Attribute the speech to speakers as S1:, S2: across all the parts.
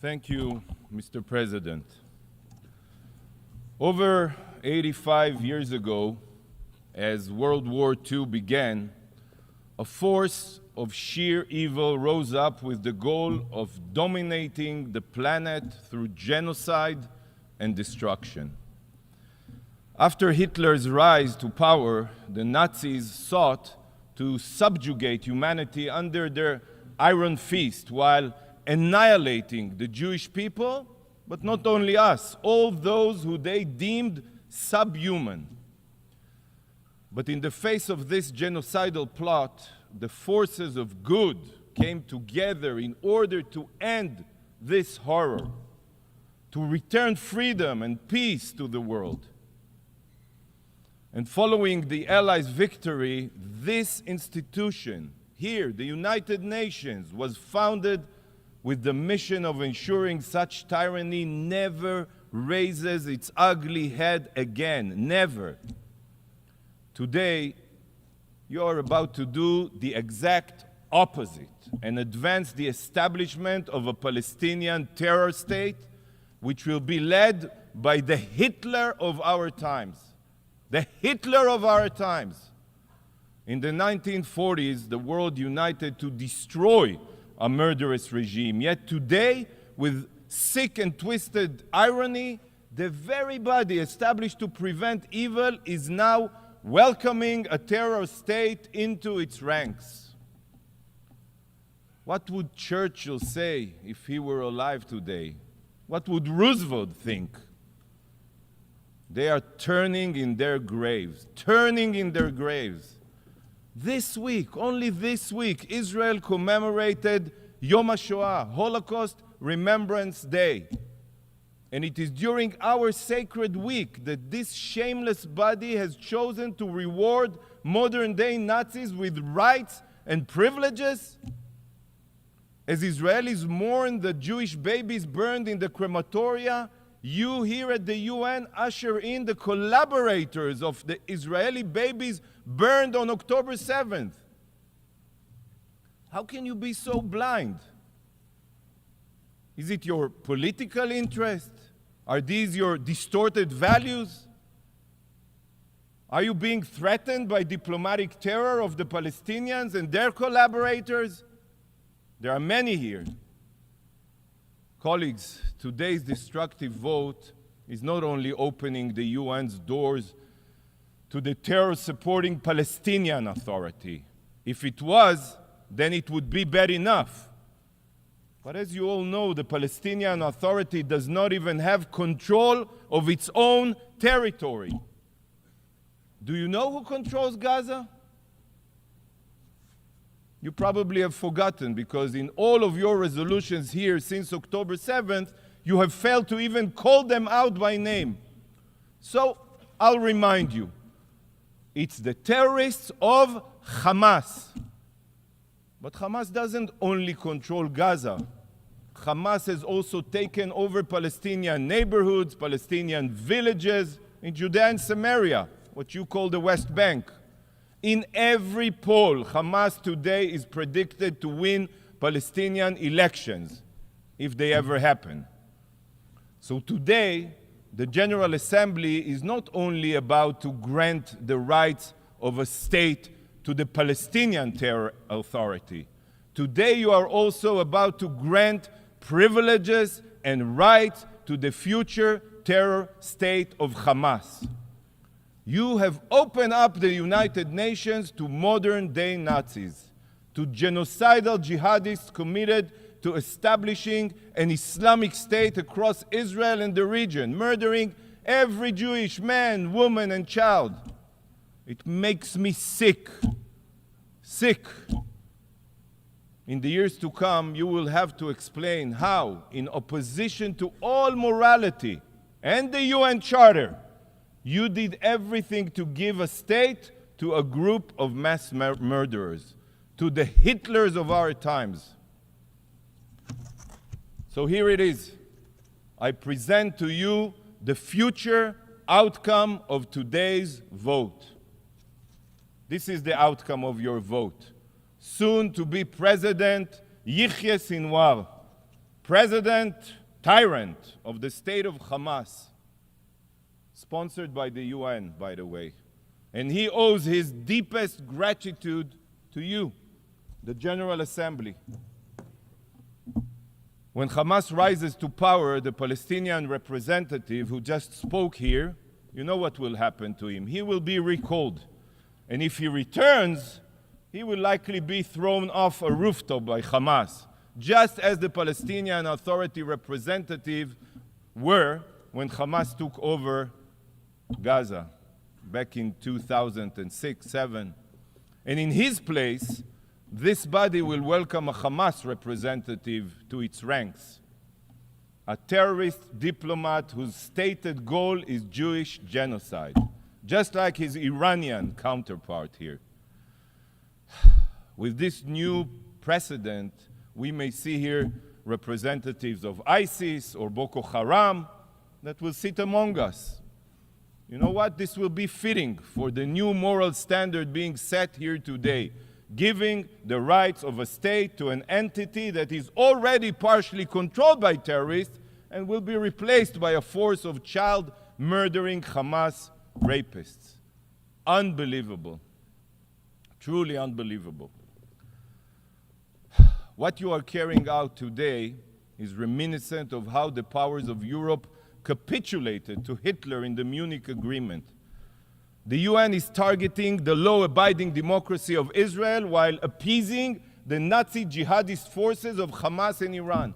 S1: Thank you, Mr. President. Over 85 years ago, as World War II began, a force of sheer evil rose up with the goal of dominating the planet through genocide and destruction. After Hitler's rise to power, the Nazis sought to subjugate humanity under their iron fist while annihilating the Jewish people, but not only us, all those who they deemed subhuman. But in the face of this genocidal plot, the forces of good came together in order to end this horror, to return freedom and peace to the world. And following the Allies' victory, this institution here, the United Nations, was founded with the mission of ensuring such tyranny never raises its ugly head again, never. Today, you are about to do the exact opposite and advance the establishment of a Palestinian terror state which will be led by the Hitler of our times. The Hitler of our times. In the 1940s, the world united to destroy a murderous regime. Yet today, with sick and twisted irony, the very body established to prevent evil is now welcoming a terror state into its ranks. What would Churchill say if he were alive today? What would Roosevelt think? They are turning in their graves, turning in their graves. This week, only this week, Israel commemorated Yom HaShoah, Holocaust Remembrance Day. And it is during our sacred week that this shameless body has chosen to reward modern-day Nazis with rights and privileges. As Israelis mourn the Jewish babies burned in the crematoria, you here at the UN usher in the collaborators of the Israeli babies burned on October 7th. How can you be so blind? Is it your political interest? Are these your distorted values? Are you being threatened by diplomatic terror of the Palestinians and their collaborators? There are many here. Colleagues, today's destructive vote is not only opening the UN's doors to the terror-supporting Palestinian Authority. If it was, then it would be bad enough. But as you all know, the Palestinian Authority does not even have control of its own territory. Do you know who controls Gaza? You probably have forgotten, because in all of your resolutions here since October 7th, you have failed to even call them out by name. So I'll remind you, it's the terrorists of Hamas. But Hamas doesn't only control Gaza. Hamas has also taken over Palestinian neighborhoods, Palestinian villages in Judea and Samaria, what you call the West Bank. In every poll, Hamas today is predicted to win Palestinian elections, if they ever happen. So today, the General Assembly is not only about to grant the rights of a state to the Palestinian Terror Authority. Today you are also about to grant privileges and rights to the future terror state of Hamas. You have opened up the United Nations to modern-day Nazis, to genocidal jihadists committed to establishing an Islamic state across Israel and the region, murdering every Jewish man, woman, and child. It makes me sick. Sick. In the years to come, you will have to explain how, in opposition to all morality and the UN Charter, you did everything to give a state to a group of mass murderers, to the Hitlers of our times. So here it is. I present to you the future outcome of today's vote. This is the outcome of your vote. Soon to be President Yihya Sinwar, president, tyrant of the state of Hamas, sponsored by the UN, by the way. And he owes his deepest gratitude to you, the General Assembly. When Hamas rises to power, the Palestinian representative who just spoke here, you know what will happen to him. He will be recalled. And if he returns, he will likely be thrown off a rooftop by Hamas, just as the Palestinian Authority representative were when Hamas took over Gaza back in 2006-07. And in his place, this body will welcome a Hamas representative to its ranks, a terrorist diplomat whose stated goal is Jewish genocide, just like his Iranian counterpart here. With this new precedent, we may see here representatives of ISIS or Boko Haram that will sit among us. You know what? This will be fitting for the new moral standard being set here today, giving the rights of a state to an entity that is already partially controlled by terrorists and will be replaced by a force of child-murdering Hamas rapists. Unbelievable. Truly unbelievable. What you are carrying out today is reminiscent of how the powers of Europe capitulated to Hitler in the Munich Agreement. The UN is targeting the law-abiding democracy of Israel while appeasing the Nazi jihadist forces of Hamas and Iran.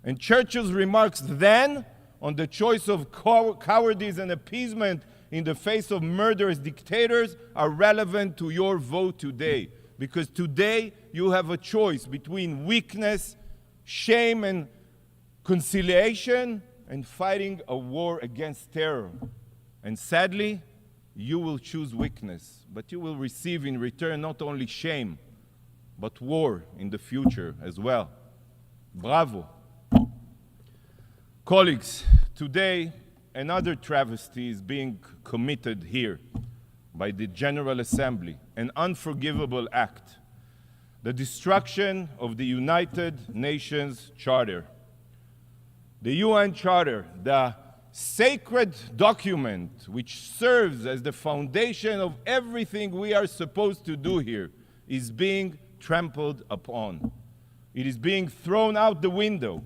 S1: And Churchill's remarks then on the choice of cowardice and appeasement in the face of murderous dictators are relevant to your vote today. Because today you have a choice between weakness, shame, and conciliation, and fighting a war against terror. And sadly, you will choose weakness, but you will receive in return not only shame, but war in the future as well. Bravo. Colleagues, today another travesty is being committed here by the General Assembly, an unforgivable act, the destruction of the United Nations Charter. The UN Charter, the sacred document which serves as the foundation of everything we are supposed to do here, is being trampled upon. It is being thrown out the window.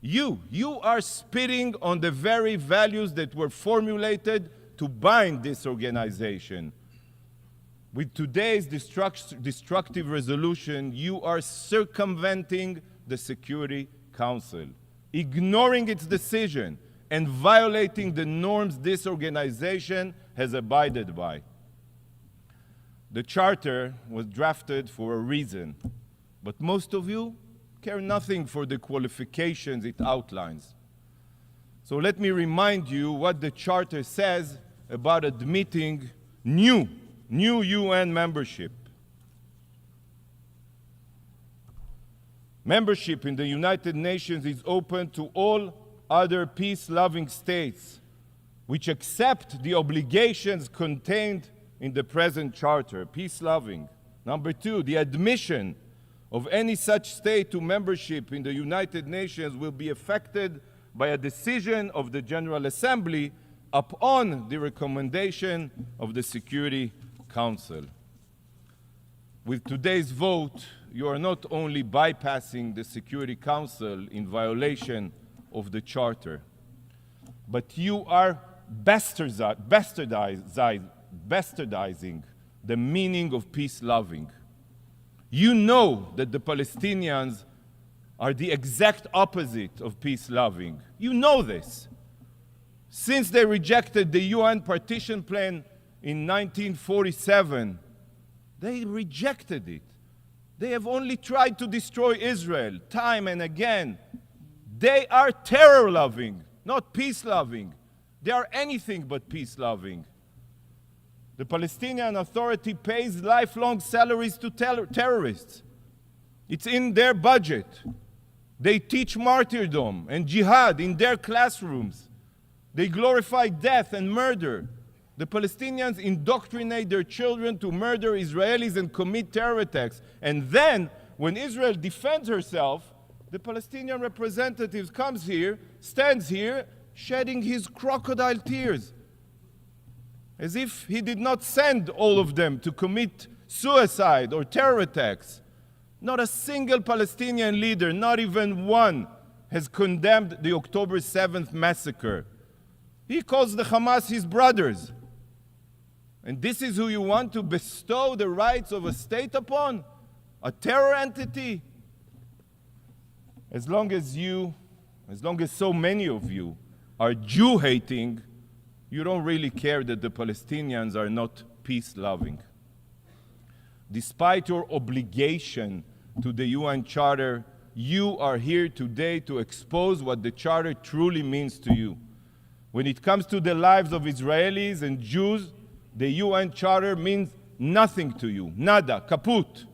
S1: You are spitting on the very values that were formulated to bind this organization. With today's destructive resolution, you are circumventing the Security Council, ignoring its decision, and violating the norms this organization has abided by. The Charter was drafted for a reason, but most of you care nothing for the qualifications it outlines. So let me remind you what the Charter says about admitting new UN membership. Membership in the United Nations is open to all other peace-loving states which accept the obligations contained in the present Charter, peace-loving. Number two, the admission of any such state to membership in the United Nations will be affected by a decision of the General Assembly upon the recommendation of the Security Council. With today's vote, you are not only bypassing the Security Council in violation of the Charter, but you are bastardizing the meaning of peace-loving. You know that the Palestinians are the exact opposite of peace-loving. You know this. Since they rejected the UN partition plan in 1947, they rejected it. They have only tried to destroy Israel time and again. They are terror-loving, not peace-loving. They are anything but peace-loving. The Palestinian Authority pays lifelong salaries to terrorists. It's in their budget. They teach martyrdom and jihad in their classrooms. They glorify death and murder. The Palestinians indoctrinate their children to murder Israelis and commit terror attacks. And then, when Israel defends herself, The Palestinian representative comes here, stands here, shedding his crocodile tears, as if he did not send all of them to commit suicide or terror attacks. Not a single Palestinian leader, not even one, has condemned the October 7th massacre. He calls the Hamas his brothers. And this is who you want to bestow the rights of a state upon? A terror entity? As long as so many of you are Jew-hating, you don't really care that the Palestinians are not peace-loving. Despite your obligation to the UN Charter, you are here today to expose what the Charter truly means to you. When it comes to the lives of Israelis and Jews, the UN Charter means nothing to you. Nada, kaput.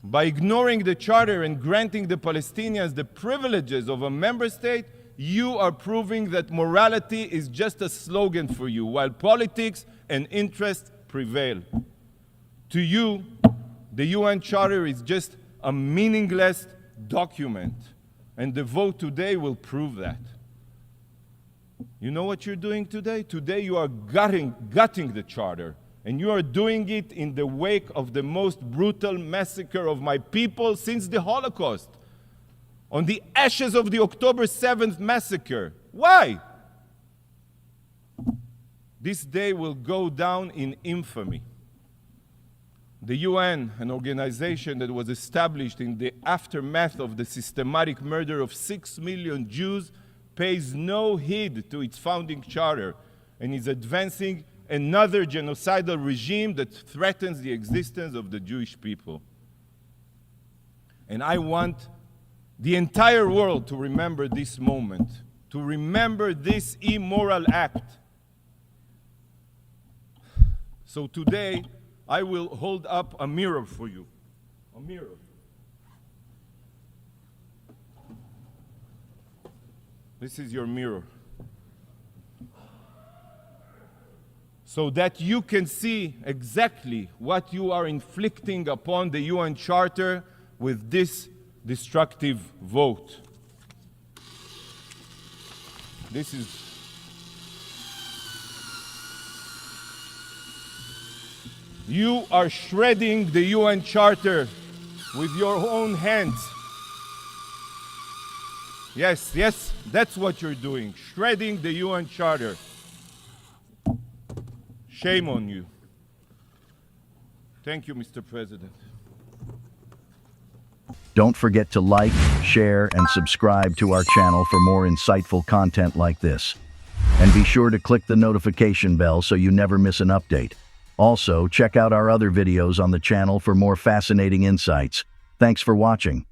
S1: By ignoring the Charter and granting the Palestinians the privileges of a member state, you are proving that morality is just a slogan for you, while politics and interest prevail. To you, the UN Charter is just a meaningless document, and the vote today will prove that. You know what you're doing today? Today you are gutting the Charter, and you are doing it in the wake of the most brutal massacre of my people since the Holocaust, on the ashes of the October 7th massacre. Why? This day will go down in infamy. The UN, an organization that was established in the aftermath of the systematic murder of 6 million Jews, pays no heed to its founding charter and is advancing another genocidal regime that threatens the existence of the Jewish people. And I want the entire world to remember this moment, to remember this immoral act. So today, I will hold up a mirror for you. A mirror. This is your mirror. So that you can see exactly what you are inflicting upon the UN Charter with this destructive vote. This is you are shredding the UN Charter with your own hands. Yes, yes, that's what you're doing, shredding the UN Charter. Shame on you. Thank you, Mr. President.
S2: Don't forget to like, share, and subscribe to our channel for more insightful content like this. And be sure to click the notification bell so you never miss an update. Also, check out our other videos on the channel for more fascinating insights. Thanks for watching.